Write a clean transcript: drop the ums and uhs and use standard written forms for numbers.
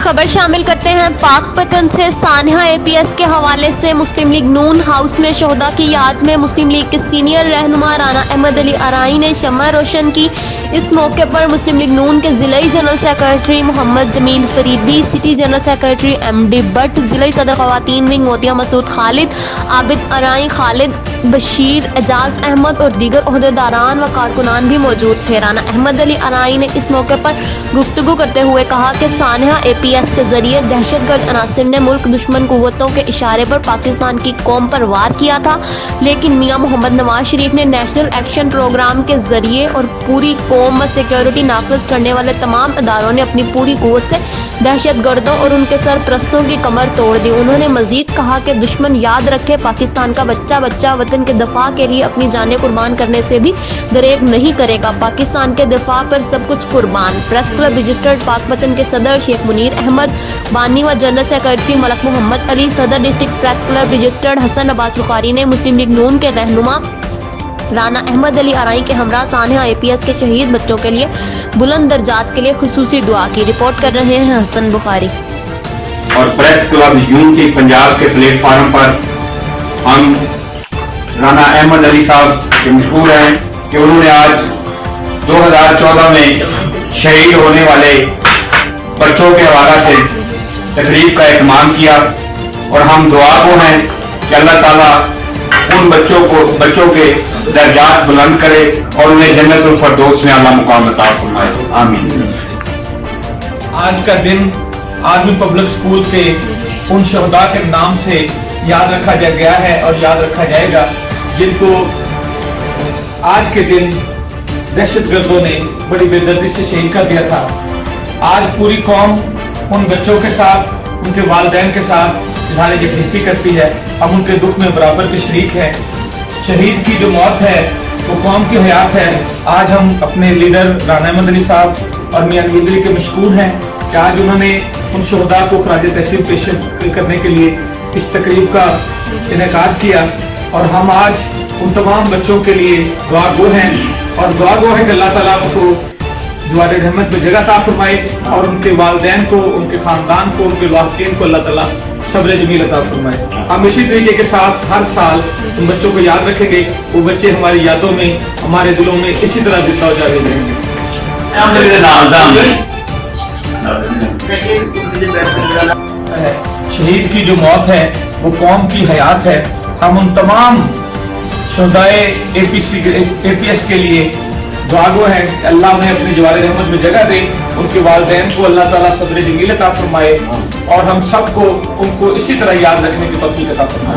खबर शामिल करते हैं पाकपतन से। सानिया एपीएस के हवाले से मुस्लिम लीग नून हाउस में शोहदा की याद में मुस्लिम लीग के सीनियर रहनुमा राना अहमद अली अराई ने शम्मा रोशन की। इस मौके पर मुस्लिम लीग नून के जिलाई general secretary Mohammad Jameel Faridi, city general secretary MD Bhatt, जिलाई सदर ख्वातीन विंग मोतिया मसूद खालिद, आबिद अराई, खालिद बशीर, एजाज अहमद और दीगर ओहदेदारान व कारकुनान भी मौजूद थे। राना अहमद अली अराई ने इस मौके पर गुफ्तगू करते हुए कहा कि सानिया एपीएस के जरिए दहशतगर्द अनासिर ने मुल्क दुश्मन कुव्वतों के इशारे पर पाकिस्तान की कौम पर वार किया था, लेकिन मियां मोहम्मद नवाज शरीफ ने नेशनल एक्शन प्रोग्राम के जरिए और पूरी कौम में सिक्योरिटी नाफिज करने वाले तमाम इदारों ने अपनी पूरी कुव्वत से दहशतगर्दों और उनके सरप्रस्तों की कमर तोड़ दी। उन्होंने मजीद कहा कि दुश्मन याद रखे, पाकिस्तान का बच्चा बच्चा वतन के दफा के लिए अपनी जानें कुर्बान करने से भी दरेग नहीं करेगा। पाकिस्तान के दफा पर सब कुछ कुर्बान। प्रेस क्लब रजिस्टर्ड पाकपतन के सदर शेख मुनीर अहमद, बानी व जनरल सेक्रेटरी मलक मोहम्मद अली, सदर district press club registered Hasan Abbas Bukhari ने मुस्लिम लीग नून के रहनुमा राना अहमद अली अराई के हमरा सानिया एपीएस के शहीद बच्चों के लिए बुलंद दर्जात के लिए खुसूसी दुआ की। रिपोर्ट कर रहे हैं हसन बुखारी। और प्रेस क्लब यूनिटी पंजाब के प्लेटफार्म पर हम राना अहमद अली साहब के मशहूर हैं कि उन्होंने आज 2014 में शहीद होने वाले बच्चों के हवाला से तकरीब का एहतमाम किया और हम दुआ को हैं कि अल्लाह ताला उन बच्चों के दर्जात बुलंद करे और उन्हें जन्नतुल फरदौस में आला मुकाम अता फरमाए। आमीन। आज का दिन आर्मी पब्लिक स्कूल के उन शहदा के नाम से याद रखा गया है और याद रखा जाएगा जिनको आज के दिन दहशतगर्दों ने बड़ी बेदर्दी से शहीद कर दिया था। आज पूरी कौम उन बच्चों के साथ, उनके वालिदैन के साथ इज़हार यकजहती करती है। हम उनके दुख में बराबर के शरीक हैं। शहीद की जो मौत है वो कौम की हयात है। आज हम अपने लीडर राना अहमद अली साहब और मियां नवीद अली के मशकूर हैं कि आज उन्होंने उन शहदा को खराज तहसीन पेश करने के लिए इस तकरीब का इनेकाद किया और हम आज उन तमाम बच्चों के लिए दुआ गो हैं और दुआ गो है कि अल्लाह ताला को जवार रहमत में जगह अता फरमाए और उनके वालिदैन को, उनके खानदान को, उनके वालिदैन को अल्लाह ताला सब्र जमील अता फरमाए। हम इसी तरीके के साथ हर साल उन बच्चों को याद रखेंगे। वो बच्चे हमारी यादों में, हमारे दिलों में इसी तरह जिंदा हो जाते रहेंगे। शहीद की जो मौत है वो कौम की हयात है। हम उन तमाम शहदाए एपीएस के लिए दुआगो है कि अल्लाह उन्हें अपनी जवार रहमत में जगह दे, उनके वालिदैन को अल्लाह ताला सब्र जमील अता फरमाए और हम सबको उनको इसी तरह याद रखने की तौफीक अता फरमाए।